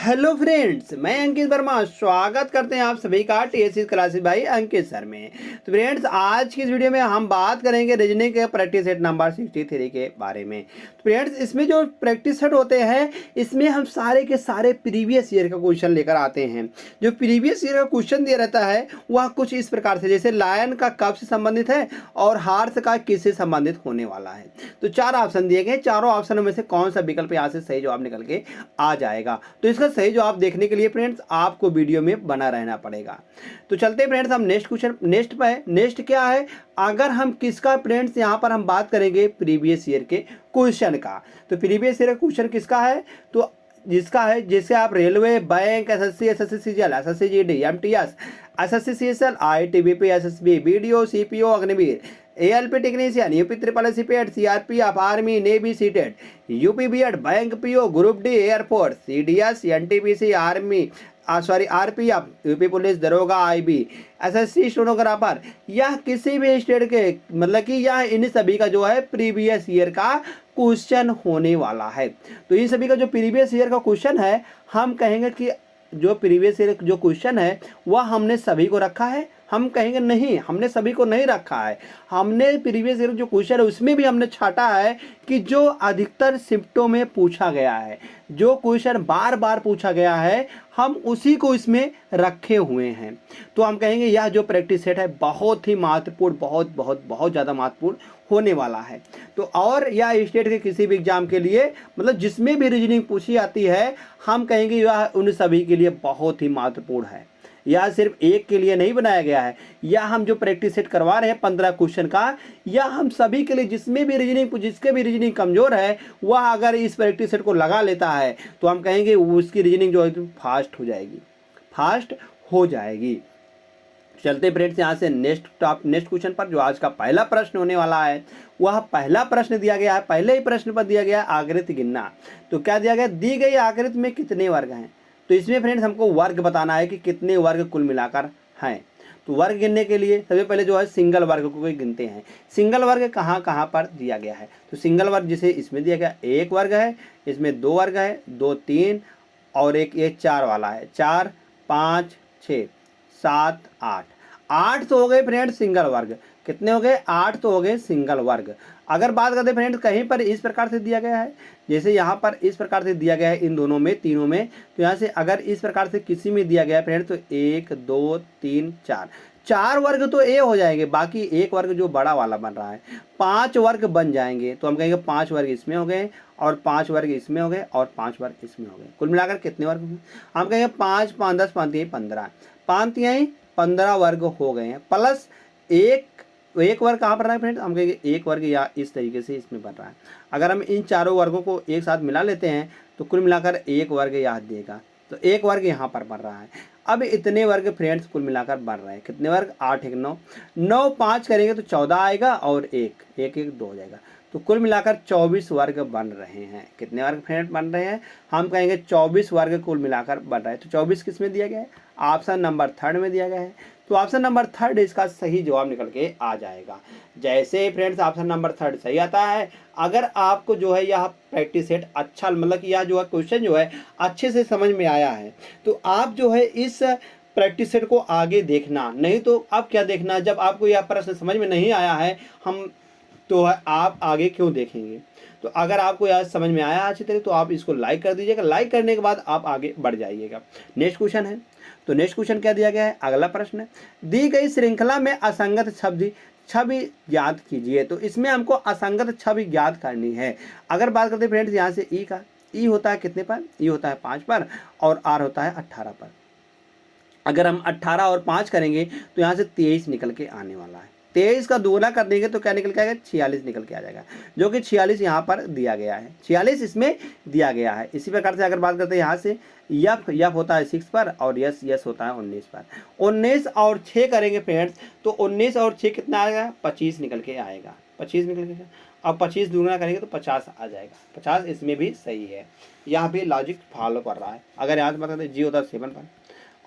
Hello friends, मैं अंकित वर्मा स्वागत करते हैं आप सभी का टीएससी क्लासेस भाई अंकित सर में। तो फ्रेंड्स, आज की इस वीडियो में हम बात करेंगे रीजनिंग के प्रैक्टिस सेट नंबर 63 के बारे में। तो फ्रेंड्स, इसमें जो प्रैक्टिस सेट होते हैं इसमें हम सारे के सारे प्रीवियस ईयर का क्वेश्चन लेकर आते हैं। जो प्रीवियस ईयर का क्वेश्चन दिया रहता है वह कुछ इस प्रकार से, जैसे लायन का कब से संबंधित है और हार्स का किससे संबंधित होने वाला है। तो चार ऑप्शन दिए गए, चारों ऑप्शनों में से कौन सा विकल्प यहाँ से सही जवाब निकल के आ जाएगा। तो इसका सही जवाब देखने के लिए फ्रेंड्स आपको वीडियो में बना रहना पड़ेगा। तो चलते हैं फ्रेंड्स, हम नेक्स्ट क्वेश्चन नेक्स्ट क्या है। अगर हम किसका फ्रेंड्स यहाँ पर हम बात करेंगे प्रीवियस ईयर के क्वेश्चन का। तो प्रीवियस ईयर का क्वेश्चन किसका है, तो जिसका है जैसे आप railway, bank, SSC, SSC CGL, SSC GD, MTS, SSC CSL, ITBP, SSB, BDO, CPO, Agniveer, ALP technician, UP triple S CPET, CRPF, army, navy, CTET, UP BEd, bank PO, group D, air force, CDS, NTPC, army RPF, UP police, दरोगा, IB, SSC stenographer, यह किसी भी state के मतलब कि यह इन सभी का जो है प्रीवियस ईयर का क्वेश्चन होने वाला है। तो इन सभी का जो प्रीवियस ईयर का क्वेश्चन है, हम कहेंगे कि जो प्रीवियस ईयर जो क्वेश्चन है वह हमने सभी को रखा है। हम कहेंगे नहीं, हमने सभी को नहीं रखा है। हमने प्रीवियस ईयर जो क्वेश्चन है उसमें भी हमने छाटा है कि जो अधिकतर शिफ्टों में पूछा गया है, जो क्वेश्चन बार बार पूछा गया है, हम उसी को इसमें रखे हुए हैं। तो हम कहेंगे यह जो प्रैक्टिस सेट है बहुत ही महत्वपूर्ण, बहुत बहुत बहुत ज़्यादा महत्वपूर्ण होने वाला है। तो और यह स्टेट के किसी भी एग्जाम के लिए मतलब जिसमें भी रीजनिंग पूछी जाती है, हम कहेंगे यह उन सभी के लिए बहुत ही महत्वपूर्ण है। यह सिर्फ एक के लिए नहीं बनाया गया है, यह हम जो प्रैक्टिस सेट करवा रहे हैं 15 क्वेश्चन का, यह हम सभी के लिए जिसमें भी रीजनिंग जिसके भी रीजनिंग कमजोर है वह अगर इस प्रैक्टिस सेट को लगा लेता है तो हम कहेंगे उसकी रीजनिंग जो है फास्ट हो जाएगी। चलते फ्रेंड्स यहाँ से नेक्स्ट क्वेश्चन पर, जो आज का पहला प्रश्न होने वाला है। वह पहला प्रश्न दिया गया है, पहले ही प्रश्न पर दिया गया है आकृति गिनना। तो क्या दिया गया, दी गई आकृति में कितने वर्ग हैं। तो इसमें फ्रेंड्स हमको वर्ग बताना है कि कितने वर्ग कुल मिलाकर हैं। तो वर्ग गिनने के लिए सबसे पहले जो है सिंगल वर्ग को गिनते हैं। सिंगल वर्ग कहाँ कहाँ पर दिया गया है। तो सिंगल वर्ग जिसे इसमें दिया गया एक वर्ग है, इसमें दो वर्ग है, दो तीन और एक ये चार वाला है। 4 5 6 7 8 8 तो हो गए फ्रेंड्स सिंगल वर्ग। कितने हो गए, 8 तो हो गए सिंगल वर्ग। अगर बात करते फ्रेंड्स कहीं पर इस प्रकार से दिया गया है, जैसे यहाँ पर इस प्रकार से दिया गया है इन दोनों में, तीनों में, तो यहाँ से अगर इस प्रकार से किसी में दिया गया है फ्रेंड्स तो 1 2 3 4 4 वर्ग तो ए हो जाएंगे, बाकी एक वर्ग जो बड़ा वाला बन रहा है 5 वर्ग बन जाएंगे। तो हम कहेंगे 5 वर्ग इसमें हो गए और 5 वर्ग इसमें हो गए और 5 वर्ग इसमें हो गए। कुल मिलाकर कितने वर्ग हुए, हम कहेंगे 5 5 10 5 3 15 5 3 15 वर्ग हो गए हैं। प्लस एक वर्ग कहाँ बन रहा है फ्रेंड्स, हम कहेंगे एक वर्ग या इस तरीके से इसमें बन रहा है। अगर हम इन चारों वर्गों को एक साथ मिला लेते हैं तो कुल मिलाकर एक वर्ग याद देगा। तो एक वर्ग यहाँ पर बन रहा है। अब इतने वर्ग फ्रेंड्स कुल मिलाकर बन रहे हैं। कितने वर्ग, 8 1 9 9 5 करेंगे तो 14 आएगा और एक 2 हो जाएगा। तो कुल मिलाकर 24 वर्ग बन रहे हैं। कितने वर्ग फ्रेंड बन रहे हैं, हम कहेंगे 24 वर्ग कुल मिलाकर बन रहा है। तो 24 किस में दिया गया है, ऑप्शन नंबर 3 में दिया गया है। तो ऑप्शन नंबर 3 इसका सही जवाब निकल के आ जाएगा। जैसे फ्रेंड्स ऑप्शन नंबर 3 सही आता है, अगर आपको जो है यह प्रैक्टिस सेट अच्छा मतलब कि यह जो है क्वेश्चन जो है अच्छे से समझ में आया है, तो आप जो है इस प्रैक्टिस सेट को आगे देखना। नहीं तो अब क्या देखना, जब आपको यह प्रश्न समझ में नहीं आया है तो आप आगे क्यों देखेंगे। तो अगर आपको यह समझ में आया अच्छी तरह तो आप इसको लाइक कर दीजिएगा। लाइक करने के बाद आप आगे बढ़ जाइएगा। नेक्स्ट क्वेश्चन है, तो नेक्स्ट क्वेश्चन क्या दिया गया है, अगला प्रश्न है, दी गई श्रृंखला में असंगत छवि ज्ञात कीजिए। तो इसमें हमको असंगत छवि ज्ञात करनी है। अगर बात करते हैं फ्रेंड्स यहाँ से ई का, ई होता है कितने पर, ई होता है 5 पर और आर होता है 18 पर। अगर हम 18 और 5 करेंगे तो यहाँ से 23 निकल के आने वाला है। 23 का दोगुना कर देंगे तो क्या निकल के आएगा, 46 निकल के आ जाएगा, जो कि 46 यहाँ पर दिया गया है। 46 इसमें दिया गया है। इसी प्रकार से अगर बात करते हैं यहाँ से यफ होता है 6 पर और यस होता है 19 पर। 19 और 6 करेंगे फ्रेंड्स तो 19 और 6 कितना आएगा, 25 निकल के आएगा। 25 निकल के, अब 25 दुगुना करेंगे तो 50 आ जाएगा। 50 इसमें भी सही है। यहाँ पे लॉजिक फॉलो कर रहा है। अगर यहाँ से बात करते हैं जी होता है 7 पर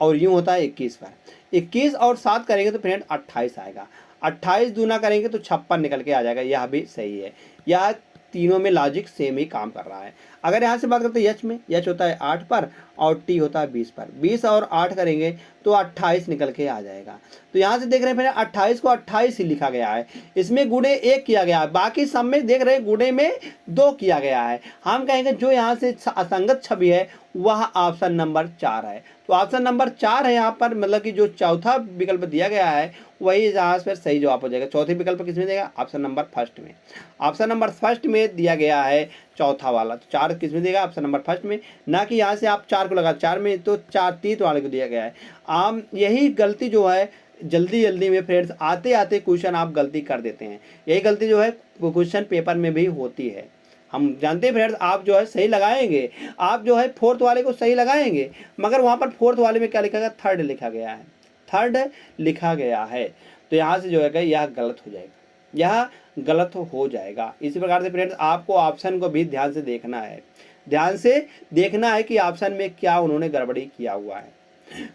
और यूँ होता है 21 पर। 21 और 7 करेंगे तो फ्रेंड 28 आएगा। 28 दूना करेंगे तो 56 निकल के आ जाएगा। यह भी सही है। यह तीनों में लॉजिक सेम ही काम कर रहा है। अगर यहाँ से बात करते हैं यच में, यच होता है 8 पर और टी होता है 20 पर। 20 और 8 करेंगे तो 28 निकल के आ जाएगा। तो यहाँ से देख रहे हैं फिर 28 को 28 ही लिखा गया है, इसमें गुणे 1 किया गया है, बाकी सब में देख रहे हैं गुणे में 2 किया गया है। हम कहेंगे जो यहाँ से असंगत छवि है वह ऑप्शन नंबर 4 है। तो ऑप्शन नंबर 4 है यहाँ पर, मतलब कि जो चौथा विकल्प दिया गया है वही यहाँ पर सही जवाब हो जाएगा। चौथे विकल्प किसमें देगा? ऑप्शन नंबर फर्स्ट में। ऑप्शन नंबर फर्स्ट में दिया गया है चौथा वाला। तो 4 किसमें देगा? ऑप्शन नंबर फर्स्ट में। ना कि यहाँ से आप 4 को लगा, 4 में तो 4 तीत वाले को दिया गया है। आम यही गलती जो है जल्दी में फ्रेंड्स आते आते क्वेश्चन आप गलती कर देते हैं। यही गलती जो है क्वेश्चन पेपर में भी होती है। हम जानते हैं फ्रेंड्स, आप जो है सही लगाएंगे, आप जो है फोर्थ वाले को सही लगाएंगे, मगर वहाँ पर फोर्थ वाले में क्या लिखा गया? थर्ड लिखा गया है, थर्ड लिखा गया है। तो यहाँ से जो है यह गलत हो जाएगा, यह गलत हो जाएगा। इसी प्रकार से फ्रेंड्स आपको ऑप्शन को भी ध्यान से देखना है, ध्यान से देखना है कि ऑप्शन में क्या उन्होंने गड़बड़ी किया हुआ है।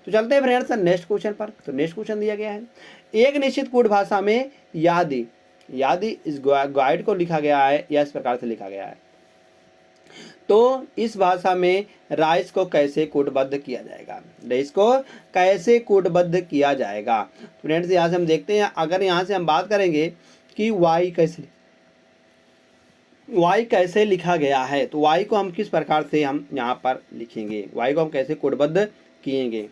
तो चलते हैं फ्रेंड्स नेक्स्ट क्वेश्चन पर। तो नेक्स्ट क्वेश्चन दिया गया है, एक निश्चित कूट भाषा में यादी इस गाइड को लिखा गया है या इस प्रकार से लिखा गया है। तो इस भाषा में राइस को कैसे कूटबद्ध किया जाएगा? राइस को कैसे कूटबद्ध किया जाएगा? फ्रेंड्स यहाँ से हम देखते हैं, अगर यहाँ से हम बात करेंगे कि वाई कैसे लिखा गया है, तो वाई को हम किस प्रकार से हम यहाँ पर लिखेंगे, वाई को हम कैसे कूटबद्ध किएंगे,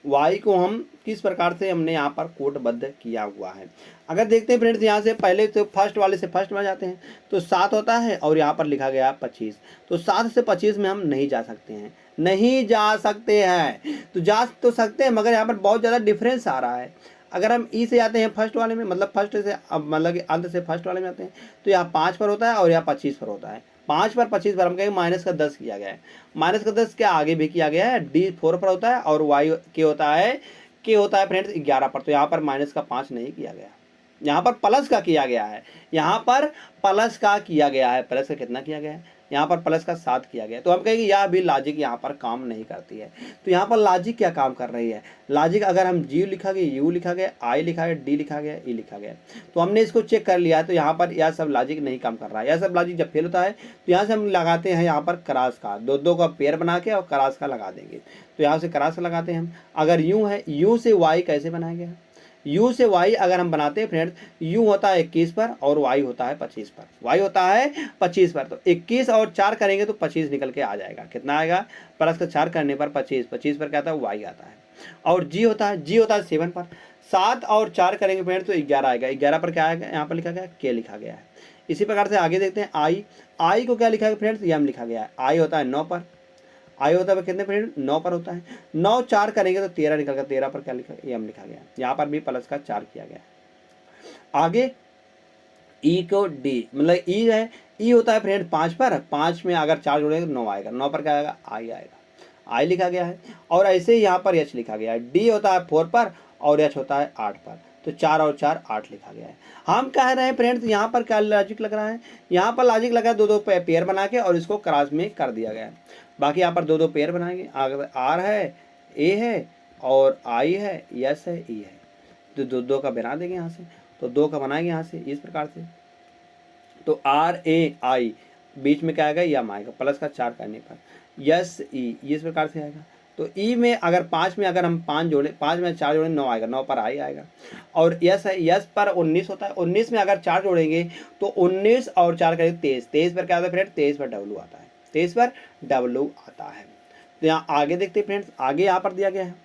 वाई को हम किस प्रकार से हमने यहाँ पर कोटबद्ध किया हुआ है। अगर देखते हैं फ्रेंड्स यहाँ से पहले तो फर्स्ट वाले से फर्स्ट में जाते हैं तो 7 होता है और यहाँ पर लिखा गया 25। तो 7 से 25 में हम नहीं जा सकते हैं, नहीं जा सकते हैं। तो जा तो सकते हैं मगर यहाँ पर बहुत ज़्यादा डिफरेंस आ रहा है। अगर हम ई से जाते हैं फर्स्ट वाले में, मतलब फर्स्ट से मतलब कि अंत से फर्स्ट वाले में आते हैं, तो यहाँ 5 पर होता है और यहाँ 25 पर होता है। 5 पर 25 पर हम कहेंगे माइनस का 10 किया गया है, माइनस का 10 के आगे भी किया गया है, डी 4 पर होता है और वाई के होता है फ्रेंड्स 11 पर। तो यहाँ पर माइनस का 5 नहीं किया गया, यहाँ पर प्लस का किया गया है, यहाँ पर प्लस का किया गया है। प्लस का कितना किया गया है? यहाँ पर प्लस का 7 किया गया। तो हम कहेंगे यह भी लॉजिक यहाँ पर काम नहीं करती है। तो यहाँ पर लॉजिक क्या काम कर रही है? लॉजिक अगर हम जी लिखा गया, यू लिखा गया, आई लिखा गया, डी लिखा गया, ई लिखा गया, तो हमने इसको चेक कर लिया। तो यहाँ पर यह सब लॉजिक नहीं काम कर रहा है। यह सब लॉजिक जब फेल होता है तो यहाँ से हम लगाते हैं यहाँ पर क्रॉस का, दो का पेयर बना के और क्रॉस का लगा देंगे। तो यहाँ से क्रॉस लगाते हैं हम। अगर यू है, यू से वाई कैसे बनाया गया? u से y अगर हम बनाते हैं फ्रेंड्स, u होता है 21 पर और y होता है 25 पर, y होता है 25 पर। तो 21 और 4 करेंगे तो 25 निकल के आ जाएगा। कितना आएगा? प्लस का 4 करने पर 25, 25 पर क्या आता है? y आता है। और g होता है 7 पर, 7 और 4 करेंगे फ्रेंड्स तो 11 आएगा। 11 पर क्या आएगा? यहाँ पर लिखा गया k लिखा गया है। इसी प्रकार से आगे देखते हैं i को क्या लिखा है फ्रेंड्स? m लिखा गया है। i होता है 9 पर, आई होता है कितने फ्रेंड? 9 पर होता है। 9 4 करेंगे तो 13 निकल 13 पर क्या लिखा? एम लिखा गया। यहाँ पर भी प्लस का 4 किया गया। आगे ई को डी, मतलब ई है, ई होता है फ्रेंड 5 पर, 5 में अगर 4 जोड़ेंगे तो 9 आएगा। 9 पर क्या आएगा? आई आएगा, आई लिखा गया है। और ऐसे ही यहाँ पर एच लिखा गया है। डी होता है 4 पर और एच होता है 8 पर। तो 4 और 4 8 लिखा गया है। हम कह रहे हैं फ्रेंड्स यहाँ पर क्या लॉजिक लग रहा है? यहाँ पर लॉजिक लगा 2 पेयर बना के और इसको क्रॉस में कर दिया गया है। बाकी यहाँ पर 2 पेयर बनाएंगे। अगर आर है, ए है और आई है, एस है, ई है, तो 2 का बना देंगे यहाँ से। तो 2 का बनाएंगे यहाँ से इस प्रकार से। तो आर ए आई बीच में क्या आएगा? यम आएगा प्लस का 4 करने पर, यस ई इस प्रकार से आएगा। तो ई में अगर 5 में अगर हम 5 जोड़े, 5 में 4 जोड़े 9 आएगा, 9 पर आई आएगा। और यस है, यस पर 19 होता है, 19 में अगर 4 जोड़ेंगे तो 19 और 4 करेंगे 23, 23 पर क्या आता है फ्रेंड? 23 पर डब्लू आता है, 23 पर डब्लू आता है। तो यहाँ आगे देखते हैं फ्रेंड्स, आगे यहाँ पर दिया गया है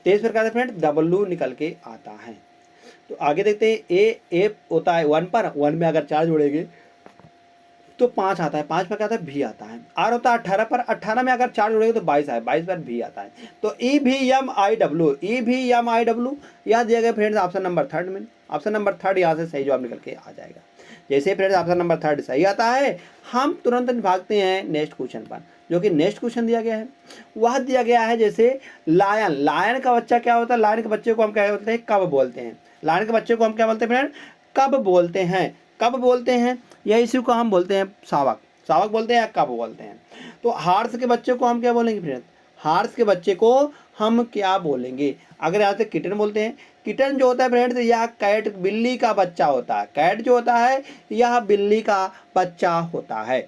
23 पर क्या आता है फ्रेंड? डब्लू निकल के आता है। तो आगे देखते हैं ए होता है 1 पर, 1 में अगर 4 जोड़ेंगे तो 5 आता है, 5 पर क्या आता है? भी आता है। आर होता है 18 पर, 18 में अगर 4 जोड़ेंगे तो 22 है, 22 पर भी आता है। तो ई भी एम आई डब्लू, ई भी एम आई डब्लू यह दिया गया फ्रेंड्स ऑप्शन नंबर 3 में। ऑप्शन नंबर 3 यहाँ से सही जवाब निकल के आ जाएगा। जैसे फ्रेंड्स ऑप्शन नंबर 3 सही आता है, हम तुरंत भागते हैं नेक्स्ट क्वेश्चन पर। जो कि नेक्स्ट क्वेश्चन दिया गया है वह दिया गया है जैसे लायन, लायन का बच्चा क्या होता है? लायन के बच्चे को हम क्या बोलते हैं? कब बोलते हैं। लायन के बच्चे को हम क्या बोलते हैं फ्रेंड? कब बोलते हैं। कब बोलते हैं या इसी को हम बोलते हैं शावक, शावक बोलते हैं या कब बोलते हैं। तो हार्स के बच्चे को हम क्या बोलेंगे फ्रेंड? हॉर्स के बच्चे को हम क्या बोलेंगे? अगर यहाँ से किटन बोलते हैं, किटन जो होता है फ्रेंड्स यह कैट बिल्ली का बच्चा होता है। कैट जो होता है यह बिल्ली का बच्चा होता है।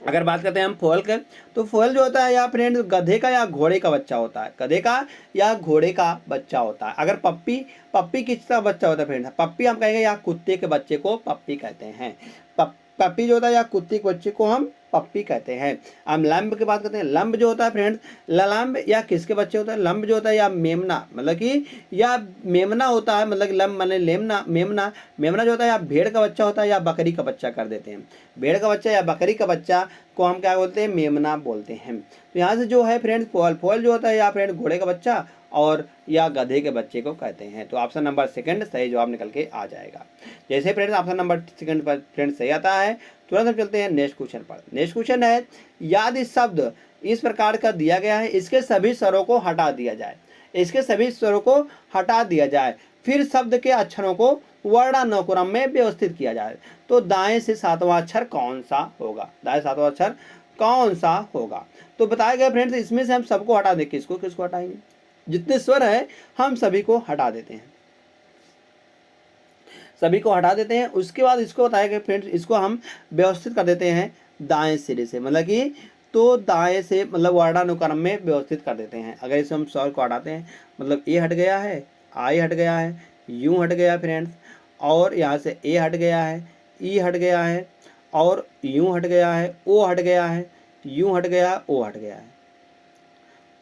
अगर बात करते हैं हम फोल का, तो फोल जो होता है या फ्रेंड्स गधे का या घोड़े का बच्चा होता है। गधे का या घोड़े का बच्चा होता है। अगर पप्पी, पप्पी किसका बच्चा होता है फ्रेंड्स? पप्पी हम कहेंगे या कुत्ते के बच्चे को पप्पी कहते हैं। पप्पी जो होता है या कुत्ते के बच्चे को हम पप्पी कहते हैं। हम लंब की बात करते हैं। लंब जो होता है फ्रेंड्स, लंब या किसके बच्चे होता है? लंब जो होता है या मेमना, मतलब कि या मेमना होता है, मतलब लंब माने लेमना, मेमना। मेमना जो होता है या भेड़ का बच्चा होता है या बकरी का बच्चा कर देते हैं। भेड़ का बच्चा या बकरी का बच्चा को हम क्या बोलते हैं? मेमना बोलते हैं। तो यहाँ से जो है फ्रेंड्स फोल, फोल जो होता है या फ्रेंड घोड़े का बच्चा और या गधे के बच्चे को कहते हैं। तो ऑप्शन नंबर सेकंड सही जवाब निकल के आ जाएगा। जैसे फ्रेंड्स ऑप्शन नंबर सेकंड पर फ्रेंड्स सही आता है, तुरंत हम चलते हैं नेक्स्ट क्वेश्चन पर। नेक्स्ट क्वेश्चन है, यदि शब्द इस प्रकार का दिया गया है, इसके सभी स्वरों को हटा दिया जाए। इसके सभी स्वरों को हटा दिया जाए, फिर शब्द के अक्षरों को वर्णानुक्रम में व्यवस्थित किया जाए, तो दाएं से सातवां अक्षर कौन सा होगा? दाएं सातवां अक्षर कौन सा होगा? तो बताया गया फ्रेंड्स इसमें से हम सबको हटा दें। किसको किसको हटाएंगे? जितने स्वर है हम सभी को हटा देते हैं, सभी को हटा देते हैं। उसके बाद इसको बताया गया फ्रेंड्स इसको हम व्यवस्थित कर देते हैं दाएं सिरे से, मतलब कि तो दाएं से मतलब वर्णानुक्रम में व्यवस्थित कर देते हैं। अगर इसे हम स्वर को हटाते हैं, मतलब ए हट गया है, आई हट गया है, यू हट गया फ्रेंड्स, और यहाँ से ए हट गया है, ई हट गया है, और यू हट गया है, ओ हट गया है, यू हट गया, ओ हट गया है,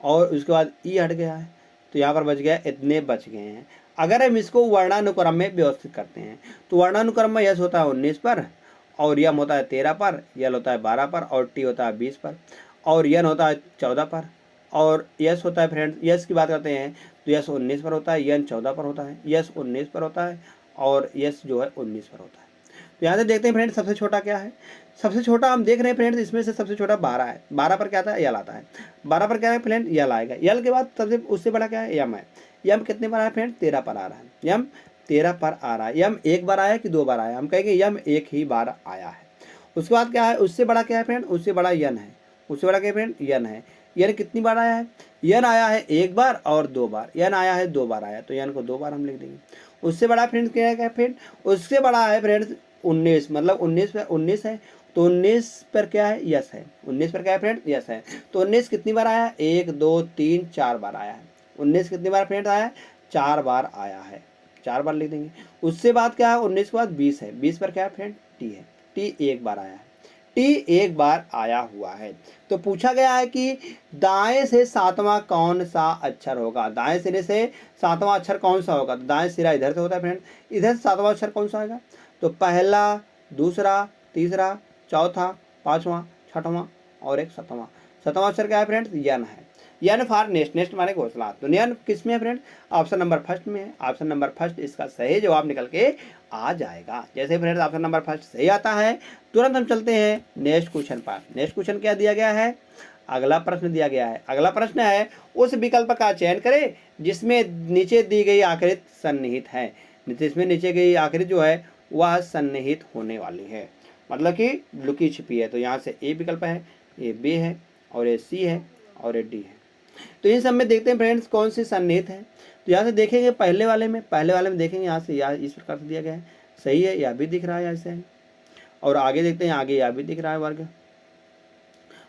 और उसके बाद ई हट गया है। तो यहाँ पर बच गया, इतने बच गए हैं। अगर हम इसको वर्णानुक्रम में व्यवस्थित करते हैं, तो वर्णानुक्रम में यश होता है 19 पर, और यम होता है 13 पर, यल होता है 12 पर, और टी होता है 20 पर, और यन होता है 14 पर, और यश होता है फ्रेंड्स, यश की बात करते हैं तो यश 19 पर होता है, यन 14 पर होता है, यश 19 पर होता है, और यश जो है 19 पर होता है। तो यहाँ से देखते हैं फ्रेंड्स सबसे छोटा क्या है। सबसे छोटा हम देख रहे हैं फ्रेंड्स, इसमें से सबसे छोटा 12 है। 12 पर क्या आता है? यल आता है। 12 पर क्या है फ्रेंड? यल आएगा। यल के बाद सबसे उससे बड़ा क्या है? यम है। यम कितने पर आया फ्रेंड? 13 पर आ रहा है। यम 13 पर आ रहा है। यम एक बार आया कि 2 बार आया? हम कहेंगे यम एक ही बार आया है। उसके बाद क्या है? उससे बड़ा क्या है फ्रेंड? उससे बड़ा यन है। उससे बड़ा क्या फ्रेंड? यन है। यन कितनी बार आया है? यन आया है 1 बार और 2 बार। यन आया है 2 बार आया, तो यन को 2 बार हम लिख देंगे। उससे बड़ा फ्रेंड क्या है फ्रेंड? उससे बड़ा है फ्रेंड्स 19, मतलब 19 पर 19 है, तो 19 पर क्या है? यस है। 19 पर क्या है फ्रेंड? यस है। तो 19 कितनी बार आया? 1 2 3 4 बार आया है। 19 कितनी बार फ्रेंड आया? 4 बार आया है। 4 बार लिख देंगे। उससे बाद क्या है? 19 के बाद 20 है। 20 पर क्या है फ्रेंड? टी है। टी 1 बार आया है। टी 1 बार आया हुआ है। तो पूछा गया है कि दाएं से सातवां कौन सा अक्षर होगा? दाएं सिरे से सातवां अक्षर कौन सा होगा? तो दाएं सिरा इधर से होता है फ्रेंड, इधर से सातवां अक्षर कौन सा आएगा? तो पहला, दूसरा, तीसरा, चौथा, पांचवा, छठवां और एक सतवां। सतवां अक्षर क्या है फ्रेंड्स? यन है। यन फॉर नेस्ट, नेस्ट माने घोषणा। तो यन किस में है फ्रेंड? ऑप्शन नंबर फर्स्ट में है। ऑप्शन नंबर फर्स्ट इसका सही जवाब निकल के आ जाएगा। जैसे फ्रेंड्स ऑप्शन नंबर फर्स्ट सही आता है, तुरंत हम चलते हैं नेक्स्ट क्वेश्चन पर। नेक्स्ट क्वेश्चन क्या दिया गया है? अगला प्रश्न दिया गया है। अगला प्रश्न है, उस विकल्प का चयन करें जिसमें नीचे दी गई आकृति सन्निहित है। इसमें नीचे गई आकृति जो है वह सन्निहित होने वाली है, मतलब कि लुकी छिपी है। तो यहाँ से ए विकल्प है, ये बी है, और ये सी है, और ये डी है। तो इन सब में देखते हैं फ्रेंड्स कौन सी सन्निहित है। तो यहाँ से देखेंगे पहले वाले में देखेंगे, यहाँ से या इस प्रकार से दिया गया है, सही है, यह भी दिख रहा है ऐसे है। और आगे देखते हैं, आगे यह भी दिख रहा है, वर्ग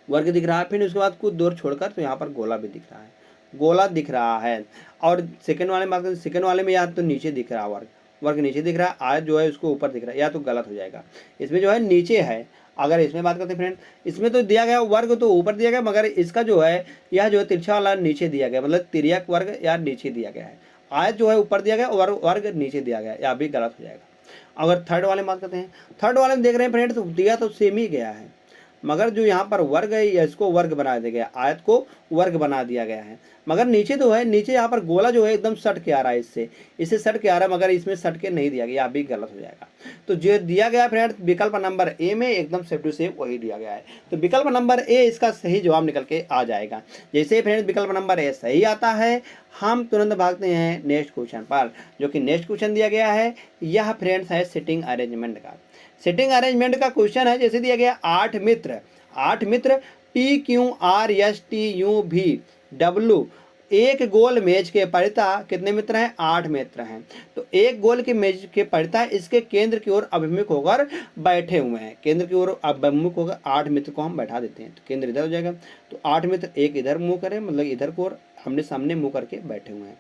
वर्ग दिख रहा है। फिर उसके बाद कुछ दूर छोड़कर तो यहाँ पर गोला भी दिख रहा है, गोला दिख रहा है। और सेकंड वाले में सेकंड वाले में या तो नीचे दिख रहा है, वर्ग वर्ग नीचे दिख रहा है, आज जो है उसको ऊपर दिख रहा है, या तो गलत हो जाएगा। इसमें जो है नीचे है। अगर इसमें बात करते हैं फ्रेंड, इसमें तो दिया गया वर्ग तो ऊपर दिया गया, मगर इसका जो है यह जो है तिरछा वाला नीचे दिया गया, मतलब तिर्यक वर्ग या नीचे दिया गया है। आज जो है ऊपर दिया गया और वर्ग नीचे दिया गया, या भी गलत हो जाएगा। अगर थर्ड वाले में बात करते हैं, थर्ड वाले में देख रहे हैं फ्रेंड, तो दिया तो सेम ही गया है, मगर जो यहाँ पर वर्ग है या इसको वर्ग बना दिया गया, आयत को वर्ग बना दिया गया है। मगर नीचे तो है, नीचे यहाँ पर गोला जो है एकदम सट के आ रहा है, इससे सट के आ रहा है, मगर इसमें सट के नहीं दिया गया, भी गलत हो जाएगा। तो जो दिया गया फ्रेंड विकल्प नंबर ए में एकदम सेफ टू सेफ वही दिया गया है। तो विकल्प नंबर ए इसका सही जवाब निकल के आ जाएगा। जैसे फ्रेंड विकल्प नंबर ए सही आता है, हम तुरंत भागते हैं नेक्स्ट क्वेश्चन पर, जो कि नेक्स्ट क्वेश्चन दिया गया है। यह फ्रेंड्स है सिटिंग अरेंजमेंट का। सिटिंग अरेंजमेंट का क्वेश्चन है, जैसे दिया गया 8 मित्र 8 मित्र P Q R S T U V W एक गोल मेज के परिता कितने मित्र हैं? 8 मित्र हैं। तो एक गोल की मेज के परिता इसके केंद्र की ओर अभिमुख होकर बैठे हुए हैं। केंद्र की ओर अभिमुख होकर 8 मित्र को हम बैठा देते हैं, तो केंद्र इधर हो जाएगा। तो 8 मित्र एक इधर मुंह करें, मतलब इधर को और हमने सामने मुंह करके बैठे हुए हैं।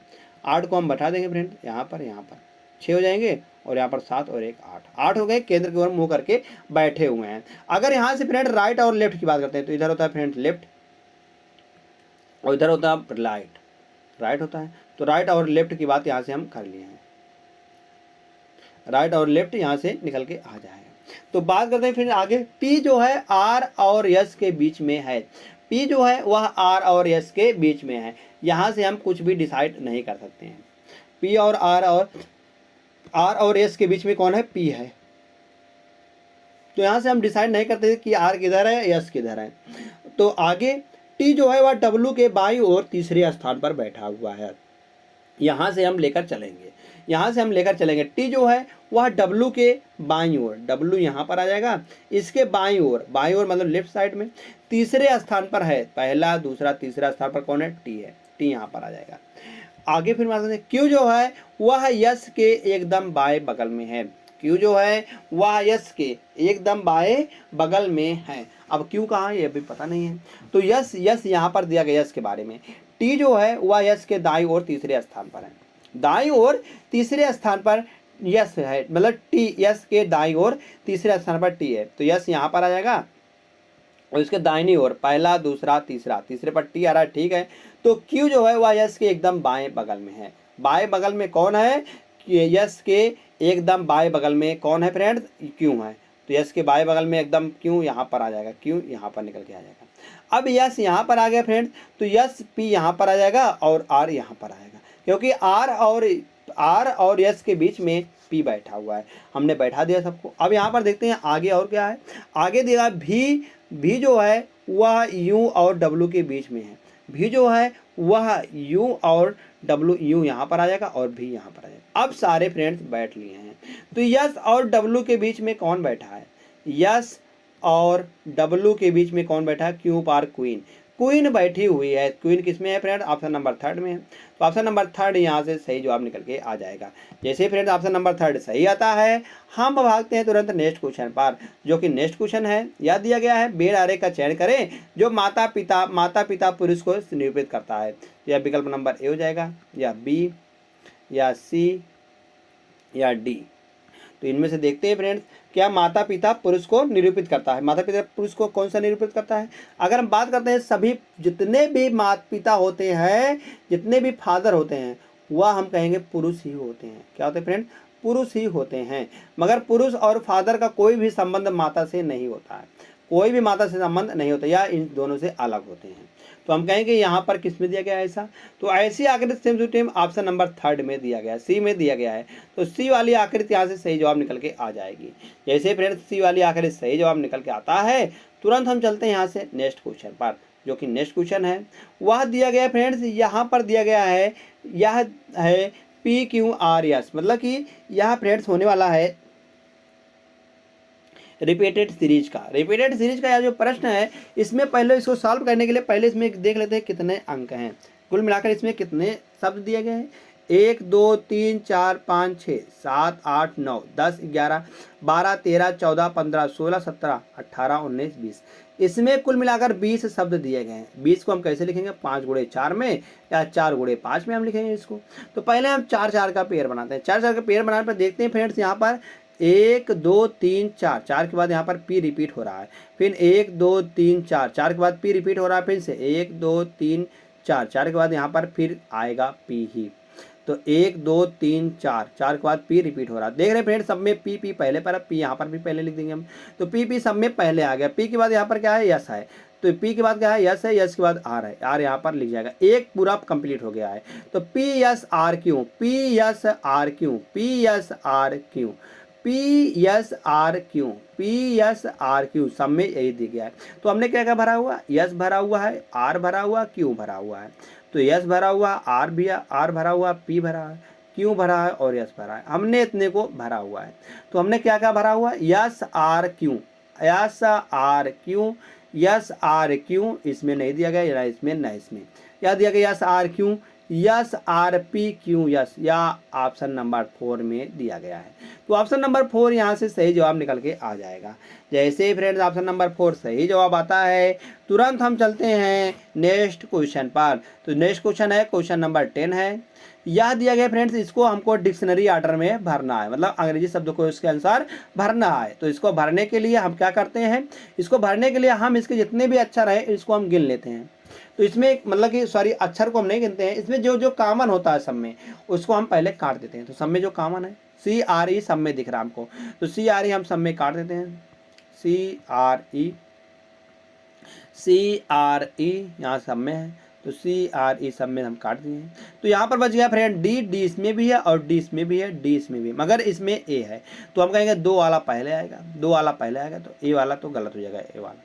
8 को हम बैठा देंगे फ्रेंड यहाँ पर 6 हो जाएंगे, और यहाँ पर 7 और 1 8 हो गए, केंद्र की ओर मुंह करके बैठे हुए हैं। अगर यहाँ से फ्रेंड राइट और लेफ्ट की बात करते हैं, तो इधर होता है फ्रेंड लेफ्ट और इधर होता है राइट होता है। तो राइट और लेफ्ट की बात यहाँ से हम कर लिए हैं, राइट और लेफ्ट यहाँ से निकल के आ जाएगा। तो बात करते हैं फिर आगे, P जो है R और S के बीच में है। P जो है वह R और S के बीच में है। यहाँ से हम कुछ भी डिसाइड नहीं कर सकते हैं। P और R और S के बीच में कौन है? P है। तो यहाँ से हम डिसाइड नहीं करते कि R किधर है, S किधर है। तो आगे T जो है वह W के बाईं ओर तीसरे स्थान पर बैठा हुआ है। यहाँ से हम लेकर चलेंगे, T जो है वह W के बाईं ओर, W यहाँ पर आ जाएगा, इसके बाईं ओर मतलब लेफ्ट साइड में तीसरे स्थान पर है। पहला दूसरा तीसरा स्थान पर कौन है? T है। T यहाँ पर आ जाएगा। आगे फिर मान सकते Q जो है वह S के एकदम बाएं बगल में है। Q जो है वह S के एकदम बाएं बगल में है। अब Q कहाँ है ये भी पता नहीं है, तो यस यहाँ पर दिया गया यस के बारे में। T जो है वह यस के दाईं ओर तीसरे स्थान पर है। दाईं ओर तीसरे स्थान पर यस है, मतलब T यस के दाईं ओर तीसरे स्थान पर T है। तो यस यहाँ पर आ जाएगा और इसके दाहिनी ओर पहला दूसरा तीसरा, तीसरे पर T आ रहा है, ठीक है। तो Q जो है वह यस के एकदम बाएं बगल में है। बाएं बगल में कौन है? यस के एकदम बाएं बगल में कौन है फ्रेंड? Q है। तो यस के बाएं बगल में एकदम Q यहाँ पर आ जाएगा, Q यहाँ पर निकल के आ जाएगा। अब यस यहाँ पर आ गया फ्रेंड, तो यस P यहाँ पर आ जाएगा और R यहाँ पर आएगा, क्योंकि R और यस के बीच में P बैठा हुआ है। हमने बैठा दिया सबको। अब यहाँ पर देखते हैं आगे और क्या है। आगे दिया भी जो है वह U और W के बीच में है। भी जो है वह U और W, U यहाँ पर आ जाएगा और भी यहाँ पर आ जाएगा। अब सारे फ्रेंड्स बैठ लिए हैं। तो यस और W के बीच में कौन बैठा है? यस और W के बीच में कौन बैठा है? क्यू पार क्वीन, क्वीन बैठी हुई है। क्वीन किस में है फ्रेंड? ऑप्शन नंबर 3 में है। तो ऑप्शन नंबर 3 यहाँ से सही जवाब निकल के आ जाएगा। जैसे फ्रेंड ऑप्शन नंबर 3 सही आता है, हम भागते हैं तुरंत नेक्स्ट क्वेश्चन पर, जो कि नेक्स्ट क्वेश्चन है, याद दिया गया है बेड़ आरेख का चयन करें जो माता पिता पुरुष को निरूपित करता है। यह विकल्प नंबर ए हो जाएगा, या बी, या सी, या डी। तो इनमें से देखते हैं फ्रेंड्स, क्या माता पिता पुरुष को निरूपित करता है? माता पिता पुरुष को कौन सा निरूपित करता है? अगर हम बात करते हैं सभी जितने भी माता पिता होते हैं, जितने भी फादर होते हैं, वह हम कहेंगे पुरुष ही होते हैं। क्या होते हैं फ्रेंड? पुरुष ही होते हैं। मगर पुरुष और फादर का कोई भी संबंध माता से नहीं होता है, कोई भी माता से संबंध नहीं होता, या इन दोनों से अलग होते हैं। तो हम कहेंगे यहाँ पर किस में दिया गया है ऐसा? तो ऐसी आकृति same to same option number 3 में दिया गया है, सी में दिया गया है। तो सी वाली आकृति यहाँ से सही जवाब निकल के आ जाएगी। जैसे फ्रेंड्स सी वाली आकृति सही जवाब निकल के आता है, तुरंत हम चलते हैं यहाँ से नेक्स्ट क्वेश्चन पर, जो कि नेक्स्ट क्वेश्चन है वह दिया गया फ्रेंड्स, यहाँ पर दिया गया है, यह है PQRS, मतलब कि यह फ्रेंड्स होने वाला है रिपीटेड सीरीज का यह जो प्रश्न है, इसमें पहले इसको सॉल्व करने के लिए पहले इसमें देख लेते हैं कितने अंक हैं। कुल मिलाकर इसमें कितने शब्द दिए गए हैं? 1 2 3 4 5 6 7 8 9 10 11 12 13 14 15 16 17 18 19 20। इसमें कुल मिलाकर 20 शब्द दिए गए हैं। 20 को हम कैसे लिखेंगे? 5 गुणे 4 में या 4 गुणे 5 में हम लिखेंगे इसको। तो पहले हम 4 का पेयर बनाते हैं। 4 का पेयर बनाने पर देखते हैं फ्रेंड्स, यहाँ पर 1 2 3 4, 4 के बाद यहाँ पर P रिपीट हो रहा है, फिर 1 2 3 4, 4 के बाद P रिपीट हो रहा है, फिर से 1 2 3 4, 4 के बाद यहाँ पर फिर आएगा P ही। तो 1 2 3 4, 4 के बाद P रिपीट हो रहा है। देख रहे हैं फ्रेंड, सब में P पहले पर, P यहाँ पर भी पहले लिख देंगे हम। तो P सब में पहले आ गया। P के बाद यहाँ पर क्या है? यस है। तो P के बाद क्या है? यस है। यस के बाद R है, R यहाँ पर लिख जाएगा। एक पूरा कंप्लीट हो गया है। तो PSRQ, PSRQ, PSRQ, PSRQ सब में यही दिया गया है। तो हमने क्या क्या भरा हुआ? यस भरा हुआ है, R भरा हुआ, Q भरा हुआ है। तो यस भरा हुआ, R भी R भरा हुआ, P भरा है, Q भरा है और यस भरा है। हमने इतने को भरा हुआ है। तो हमने क्या क्या भरा हुआ? S R Q, S R Q इसमें नहीं दिया गया, या इसमें न इसमें, या दिया गया S R Q, S R P Q S, या ऑप्शन नंबर 4 में दिया गया है। तो ऑप्शन नंबर 4 यहाँ से सही जवाब निकल के आ जाएगा। जैसे ही फ्रेंड्स ऑप्शन नंबर 4 सही जवाब आता है, तुरंत हम चलते हैं नेक्स्ट क्वेश्चन पर। तो नेक्स्ट क्वेश्चन है, क्वेश्चन नंबर 10 है। यह दिया गया फ्रेंड्स, इसको हमको डिक्शनरी ऑर्डर में भरना है, मतलब अंग्रेजी शब्द को इसके अनुसार भरना है। तो इसको भरने के लिए हम क्या करते हैं, इसको भरने के लिए हम इसके जितने भी अक्षर हैं इसको हम गिन लेते हैं। तो इसमें मतलब कि सॉरी अक्षर को हम नहीं गिनते हैं, इसमें जो जो कॉमन होता है सब में उसको हम पहले काट देते हैं। तो सब में जो कॉमन है सी आर ई सब में दिख रहा है हमको, तो सी आर ई हम सब में काट देते हैं, सी आर ई यहाँ सब में है, तो सी आर ई सब में हम काट दिए। तो यहाँ पर बच गया फ्रेंड डी, डी इसमें भी है और डी इसमें भी है, डी इसमें भी, मगर इसमें ए है। तो हम कहेंगे 2 वाला पहले आएगा, 2 वाला पहले आएगा, तो ए वाला तो गलत हो जाएगा, ए वाला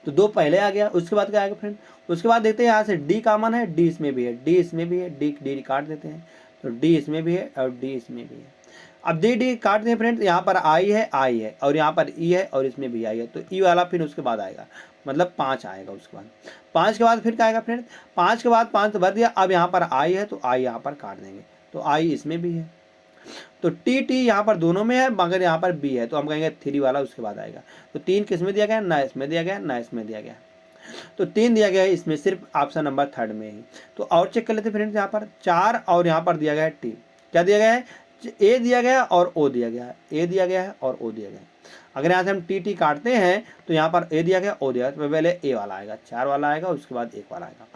तो 2 पहले आ गया। उसके बाद क्या आएगा फ्रेंड, उसके बाद देखते हैं यहाँ से डी कॉमन है, डी इसमें भी है, डी इसमें भी है, डी डी काट देते हैं, तो डी इसमें भी है और डी इसमें भी है। अब डी डी काट दें फ्रेंड, यहाँ पर आई है और यहाँ पर ई है और इसमें भी आई है, तो ई वाला फिर उसके बाद आएगा, मतलब 5 आएगा। उसके बाद 5 के बाद फिर क्या आएगा फ्रेंड, 5 के बाद 5 तो भर दिया। अब यहाँ पर आई है तो आई यहाँ पर काट देंगे, तो आई इसमें भी है, तो टी टी यहाँ पर दोनों में है, मगर यहाँ पर बी है, तो हम कहेंगे 3 वाला उसके बाद आएगा। तो 3 किस में दिया गया, ना इसमें दिया गया ना इसमें दिया गया, तो 3 दिया गया है इसमें, सिर्फ ऑप्शन नंबर 3 में ही। तो और चेक कर लेते फ्रेंड्स, यहाँ पर 4 और यहाँ पर दिया गया है टी, क्या दिया गया है, ए दिया गया और ओ दिया गया है, ए दिया गया है और ओ दिया गया है। अगर यहाँ से हम टी टी काटते हैं तो यहाँ पर ए दिया गया ओ दिया गया, तो पहले ए वाला आएगा, 4 वाला आएगा, उसके बाद 1 वाला आएगा।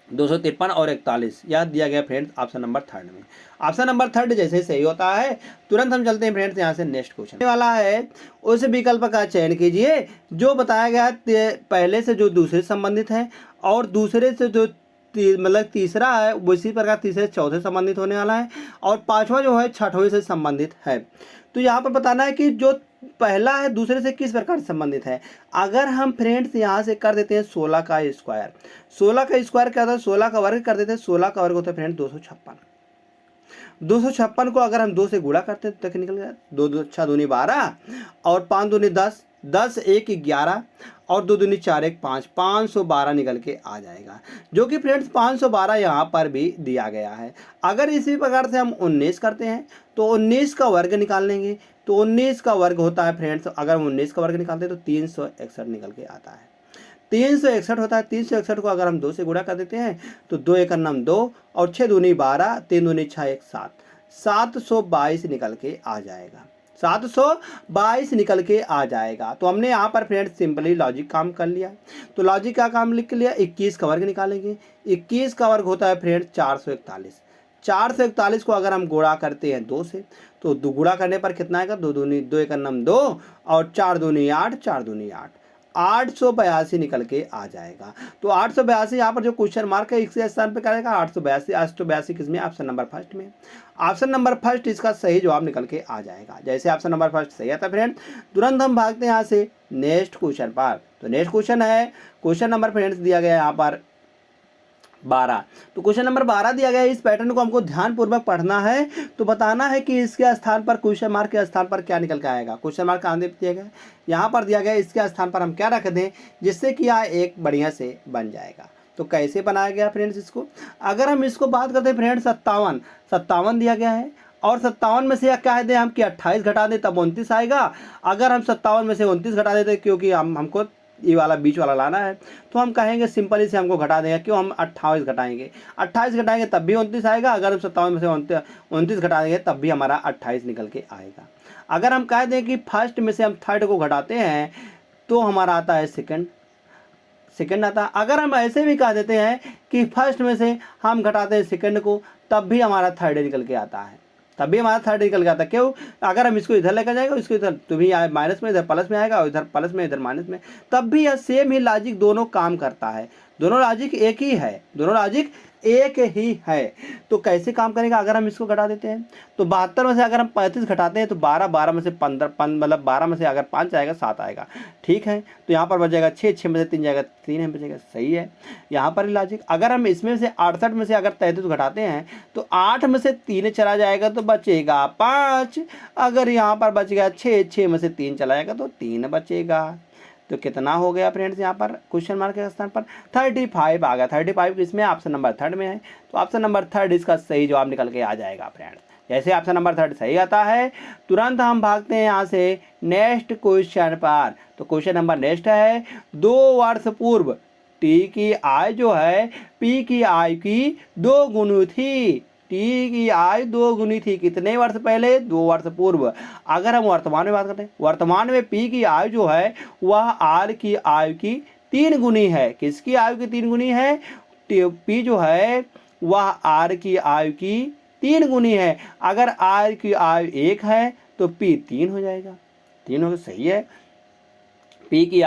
253 और 41 यह दिया गया फ्रेंड्स ऑप्शन नंबर 3 में। ऑप्शन नंबर 3 जैसे सही होता है, तुरंत हम चलते हैं फ्रेंड्स यहाँ से नेक्स्ट क्वेश्चन वाला है। उस विकल्प का चयन कीजिए जो बताया गया है पहले से जो दूसरे संबंधित है, और दूसरे से जो मतलब तीसरा है उसी प्रकार तीसरे चौथे संबंधित होने वाला है, और 5वां जो है 6वें से संबंधित है। तो यहाँ पर बताना है कि जो पहला है दूसरे से किस प्रकार से संबंधित है। अगर हम फ्रेंड्स यहाँ से कर देते हैं 16 का स्क्वायर, 16 का स्क्वायर क्या होता है, 16 का वर्ग कर देते हैं, 16 का वर्ग होता है फ्रेंड 256। 256 को अगर हम 2 से गुणा करते हैं तो निकल गया 2 2 6 दूनी 12 और 5 दूनी 10, 10 1 11 और 2 दूनी 4 1 5, 512 निकल के आ जाएगा, जो कि फ्रेंड्स 512 यहाँ पर भी दिया गया है। अगर इसी प्रकार से हम 19 करते हैं तो 19 का वर्ग निकाल लेंगे, तो 19 का वर्ग होता है फ्रेंड्स, अगर हम 19 का वर्ग निकालते हैं तो 361 निकल के आता है, 361 होता है। 361 को अगर हम 2 से गुणा कर देते हैं तो 2 1 9 2 और 6 दूनी 12, 3 दूनी 6 1 7, 722 निकल के आ जाएगा, 722 निकल के आ जाएगा। तो हमने यहाँ पर फ्रेंड्स सिंपली लॉजिक काम कर लिया। तो लॉजिक का काम लिख लिया, 21 का वर्ग निकालेंगे, 21 का वर्ग होता है फ्रेंड्स 441। 441 को अगर हम गुणा करते हैं 2 से, तो गुणा करने पर कितना आएगा, 2 दूनी 2 1 9 2 और 4 दूनी 8, 4 दूनी 8, 882 निकल के आ जाएगा। तो 882 यहाँ पर जो क्वेश्चन मार्क है इसके स्थान पे करेगा 882 किसमें, ऑप्शन नंबर 1 में। ऑप्शन नंबर 1 इसका सही जवाब निकल के आ जाएगा। जैसे ऑप्शन नंबर 1 सही आता है फ्रेंड, तुरंत हम भागते हैं यहाँ से नेक्स्ट क्वेश्चन पर। तो नेक्स्ट क्वेश्चन है, क्वेश्चन नंबर फ्रेंड्स दिया गया है यहाँ पर 12। तो क्वेश्चन नंबर 12 दिया गया है, इस पैटर्न को हमको ध्यानपूर्वक पढ़ना है। तो बताना है कि इसके स्थान पर क्वेश्चन मार्क के स्थान पर क्या निकल के आएगा। क्वेश्चन मार्क कहाँ दिया गया, यहाँ पर दिया गया, इसके स्थान पर हम क्या रख दें जिससे कि यह एक बढ़िया से बन जाएगा। तो कैसे बनाया गया फ्रेंड्स इसको, अगर हम इसको बात करते हैं फ्रेंड्स 57 दिया गया है, और 57 में से क्या दें हम कि 28 घटा दें तब 29 आएगा। अगर हम 57 में से 29 घटा देते क्योंकि हमको ये वाला बीच वाला लाना है, तो हम कहेंगे सिंपली से हमको घटा देंगे, क्यों हम 28 घटाएंगे, 28 घटाएंगे तब भी 29 आएगा। अगर हम 57 में से 29 घटा देंगे तब भी हमारा 28 निकल के आएगा। अगर हम कह दें कि फर्स्ट में से हम थर्ड को घटाते हैं तो हमारा आता है सेकंड आता है। अगर हम ऐसे भी कह देते हैं कि फर्स्ट में से हम घटाते हैं सेकंड को तब भी हमारा थर्ड निकल के आता है, तब भी हमारा थर्ड निकल के आता है। क्यों, अगर हम इसको इधर लेकर जाएगा, इसको इधर तो भी माइनस में, इधर प्लस में आएगा, और इधर प्लस में इधर माइनस में, तब भी यह सेम ही लॉजिक दोनों काम करता है। दोनों लॉजिक एक ही है, दोनों लॉजिक एक ही है। तो कैसे काम करेगा, अगर हम इसको घटा देते हैं तो 72 में से अगर हम 35 घटाते हैं तो 12 में से 15 मतलब 12 में से अगर 5 आएगा 7 आएगा, ठीक है। तो यहाँ पर बचेगा 6 में से 3 जाएगा 3 बचेगा, सही है यहाँ पर लॉजिक। अगर हम इसमें से 68 में से अगर 33 घटाते हैं तो 8 में से 3 चला जाएगा तो बचेगा 5। अगर यहाँ पर बच गया 6 में से 3 चला जाएगा तो 3 बचेगा। तो कितना हो गया फ्रेंड्स यहाँ पर क्वेश्चन मार्क के स्थान पर 35 आ गया। 35 किसमें, ऑप्शन नंबर थर्ड में है। तो ऑप्शन नंबर थर्ड इसका सही जवाब निकल के आ जाएगा फ्रेंड्स। जैसे ऑप्शन नंबर थर्ड सही आता है, तुरंत हम भागते हैं यहाँ से नेक्स्ट क्वेश्चन पर। तो क्वेश्चन नंबर नेक्स्ट है, 2 वर्ष पूर्व टी की आयु जो है पी की आयु की 2 गुनी थी। टी की आयु 2 गुनी थी कितने वर्ष पहले, 2 वर्ष पूर्व। अगर हम वर्तमान में बात करते हैं, वर्तमान में पी की आयु जो है वह आर की आयु की 3 गुनी है। किसकी आयु की 3 गुनी है, पी जो है वह आर की आयु की 3 गुनी है। अगर आर की आयु 1 है तो पी 3 हो जाएगा, 3 हो, सही है। पी की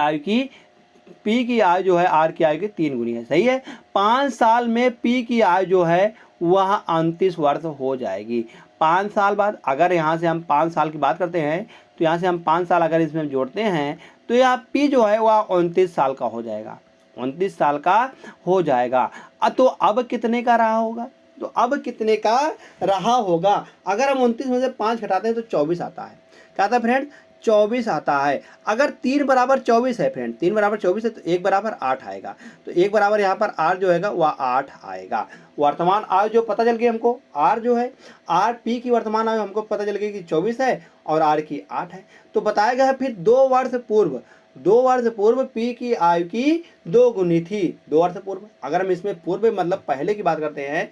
आयु जो है आर की आयु की 3 गुनी है, सही है। 5 साल में पी की आयु जो है वह 29 वर्ष हो जाएगी। 5 साल बाद, अगर यहाँ से हम 5 साल की बात करते हैं तो यहाँ से हम 5 साल अगर इसमें जोड़ते हैं तो यहाँ पी जो है वह 29 साल का हो जाएगा, 29 साल का हो जाएगा। तो अब कितने का रहा होगा, तो अब कितने का रहा होगा, अगर हम 29 में से 5 घटाते हैं तो 24 आता है। क्या आता है फ्रेंड, 24 आता है। अगर 3 बराबर 24 है फ्रेंड, 3 बराबर 24 है तो 1 बराबर 8 आएगा। तो 1 बराबर यहाँ पर आर जो है वह 8 आएगा। वर्तमान आयु जो पता चल गई हमको, आर जो है आर पी की वर्तमान आयु हमको पता चल गई कि 24 है और आर की 8 है। तो बताया गया है फिर 2 वर्ष पूर्व पी की आयु की 2 गुनी थी। 2 वर्ष पूर्व, अगर हम इसमें पूर्व मतलब पहले की बात करते हैं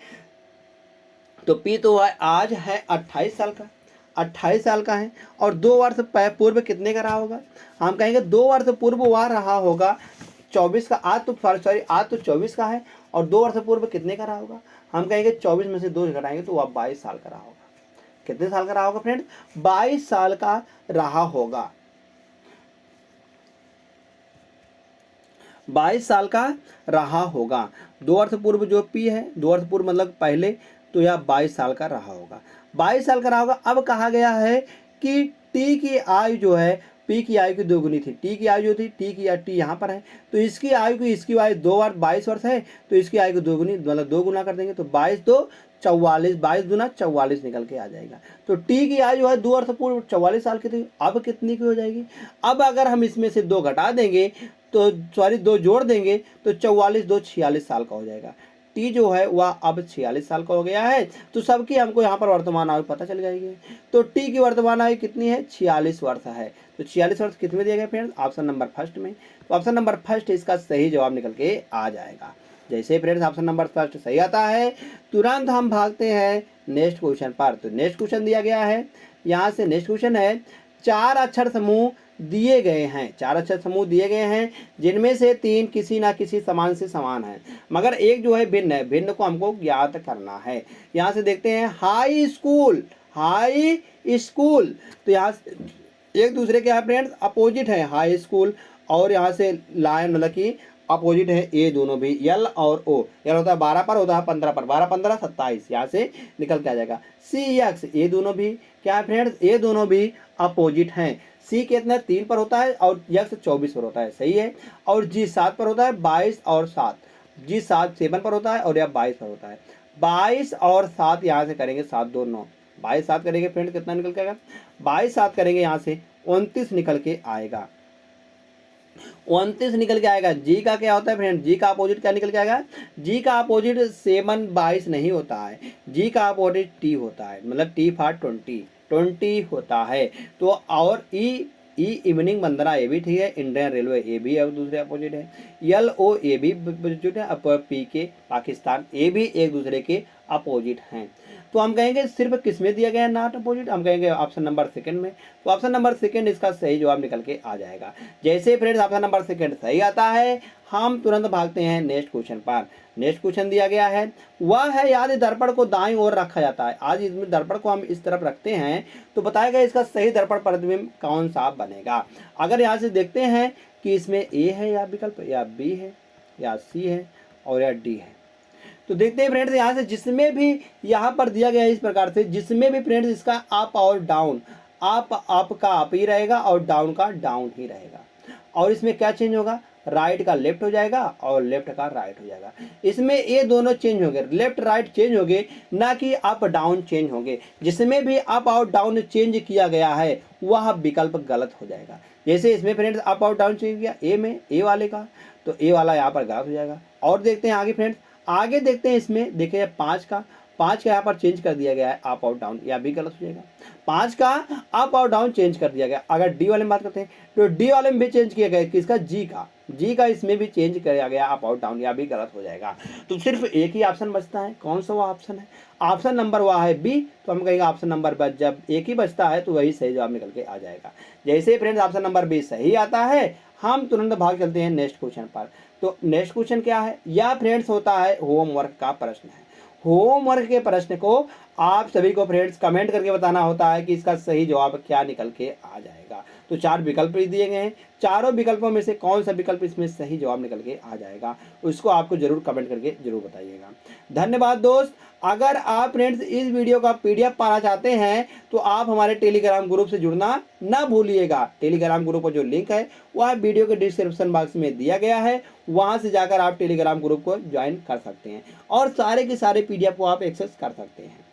तो पी तो आज है 28 साल का, 28 साल का है। और 2 वर्ष पूर्व कितने का रहा होगा, हम कहेंगे 2 वर्ष पूर्व वह रहा होगा 24 का। आज तो 24 का है और 2 वर्ष पूर्व कितने का रहा होगा, हम कहेंगे 24 में से 2 घटाएंगे तो वह 22 साल का रहा होगा। कितने साल का रहा होगा फ्रेंड, 22 साल का रहा होगा, 22 साल का रहा होगा। 2 वर्ष पूर्व जो पी है, 2 वर्ष पूर्व मतलब पहले, तो यह 22 साल का रहा होगा, 22 साल का रहा होगा। अब कहा गया है कि टी की आयु जो है पी की आयु की 2 गुनी थी। टी की आयु जो थी, टी यहाँ पर है तो इसकी आयु की, इसकी आयु 22 वर्ष है तो इसकी आयु को 2 गुनी मतलब 2 गुना कर देंगे तो 22 2 44, 22 दूना 44 निकल के आ जाएगा। तो टी की आयु है 2 वर्ष पूर्व 44 साल की थी, अब कितनी की हो जाएगी। अब अगर हम इसमें से 2 घटा देंगे तो 2 जोड़ देंगे तो 44 2 46 साल का हो जाएगा। टी जो है वह अब 46 साल का हो गया है। तो सबकी हमको यहाँ पर वर्तमान आयु पता चल जाएगी। तो टी की वर्तमान आयु कितनी है, 46 वर्ष है। तो 46 वर्ष कितने दिए गए फ्रेंड्स, ऑप्शन नंबर फर्स्ट में। तो ऑप्शन नंबर फर्स्ट इसका सही जवाब निकल के आ जाएगा। जैसे फ्रेंड्स ऑप्शन नंबर फर्स्ट सही आता है, तुरंत हम भागते हैं नेक्स्ट क्वेश्चन पर। तो नेक्स्ट क्वेश्चन दिया गया है, यहाँ से नेक्स्ट क्वेश्चन है, 4 अक्षर समूह दिए गए हैं, 4 अक्षर समूह दिए गए हैं जिनमें से 3 किसी ना किसी समान से समान है मगर एक जो है भिन्न है। भिन्न को हमको ज्ञात करना है। यहाँ से देखते हैं हाई स्कूल, तो यहाँ एक दूसरे के फ्रेंड्स अपोजिट है हाई स्कूल, और यहाँ से लाइन मतलब कि अपोजिट है ये दोनों भी, यल और ओ। यल होता है 12 पर, होता है 15 पर, 12 15 27, यहाँ से निकल के आ जाएगा। सी एक्स, ये दोनों भी क्या है फ्रेंड्स, ये दोनों भी अपोजिट हैं। सी कितना 3 पर होता है और एक्स 24 पर होता है, सही है। और जी 7 पर होता है, 22 और 7, जी 7 पर होता है और यह 22 पर होता है। 22 और 7 यहाँ से करेंगे 7 2 9, 22 7 करेंगे फ्रेंड कितना निकल के आएगा, 22 7 करेंगे यहाँ से 29 निकल के आएगा, 29 निकल के आएगा। जी का क्या होता है फ्रेंड, जी का अपोजिट क्या निकल के आएगा, जी का अपोजिट 7 22 नहीं होता है, जी का अपोजिट टी होता है, मतलब टी फॉर 20 होता है। तो और ई इवनिंग बंदना ये भी ठीक है, इंडियन रेलवे ये भी एक दूसरे अपोजिट है, यल ओ ये भी अपोजिट है, पी के पाकिस्तान ये भी एक दूसरे के अपोजिट हैं। तो हम कहेंगे सिर्फ किसमें दिया गया है नॉट अपोजिट, हम कहेंगे ऑप्शन नंबर सेकंड में। तो ऑप्शन नंबर सेकंड इसका सही जवाब निकल के आ जाएगा। जैसे फ्रेंड्स ऑप्शन नंबर सेकंड सही आता है, हम तुरंत भागते हैं नेक्स्ट क्वेश्चन पर। नेक्स्ट क्वेश्चन दिया गया है, वह है यदि दर्पण को दाईं ओर रखा जाता है। आज इसमें दर्पण को हम इस तरफ रखते हैं तो बताया गया इसका सही दर्पण प्रतिबिंब कौन सा बनेगा। अगर यहाँ से देखते हैं कि इसमें ए है या विकल्प, या बी है, या सी है, और या डी है, तो देखते हैं फ्रेंड्स यहाँ से जिसमें भी यहाँ पर दिया गया है इस प्रकार से, जिसमें भी फ्रेंड्स इसका अप और डाउन, अप का अप ही रहेगा और डाउन का डाउन ही रहेगा। और इसमें क्या चेंज होगा, राइट का लेफ्ट हो जाएगा और लेफ्ट का राइट हो जाएगा। इसमें ये दोनों चेंज हो गए, लेफ्ट राइट चेंज हो गए, ना कि अप डाउन चेंज होंगे। जिसमें भी अप और डाउन चेंज किया गया है वह विकल्प गलत हो जाएगा। जैसे इसमें फ्रेंड्स अप और डाउन चेंज किया ए में, ए वाले का, तो ए वाला यहाँ पर गलत हो जाएगा। और देखते हैं आगे फ्रेंड्स, आगे देखते हैं इसमें देखिए 5 का यहाँ पर चेंज कर दिया गया है अप और डाउन, या भी गलत हो जाएगा। 5 का अप और डाउन चेंज कर दिया गया। अगर डी वाले में बात करते हैं तो डी वाले में भी चेंज किया गया किसका, जी का इसमें भी चेंज किया गया अप और डाउन, या भी गलत हो जाएगा। तो सिर्फ एक ही ऑप्शन बचता है, कौन सा वो ऑप्शन है, ऑप्शन नंबर वह है बी। तो हम कहेंगे ऑप्शन नंबर बच, जब एक ही बचता है तो वही सही जवाब निकल के आ जाएगा। जैसे फ्रेंड्स ऑप्शन नंबर बी सही आता है, हम तुरंत भाग चलते हैं नेक्स्ट क्वेश्चन पर। तो नेक्स्ट क्वेश्चन क्या है, या फ्रेंड्स होता है होमवर्क का प्रश्न है। होमवर्क के प्रश्न को आप सभी को फ्रेंड्स कमेंट करके बताना होता है कि इसका सही जवाब क्या निकल के आ जाएगा। तो 4 विकल्प दिए गए हैं, चारों विकल्पों में से कौन सा विकल्प इसमें सही जवाब निकल के आ जाएगा, उसको आपको जरूर कमेंट करके जरूर बताइएगा। धन्यवाद दोस्त। अगर आप फ्रेंड्स इस वीडियो का PDF पाना चाहते हैं तो आप हमारे टेलीग्राम ग्रुप से जुड़ना ना भूलिएगा। टेलीग्राम ग्रुप का जो लिंक है वह वीडियो के डिस्क्रिप्शन बॉक्स में दिया गया है, वहां से जाकर आप टेलीग्राम ग्रुप को ज्वाइन कर सकते हैं और सारे के सारे PDF को आप एक्सेस कर सकते हैं।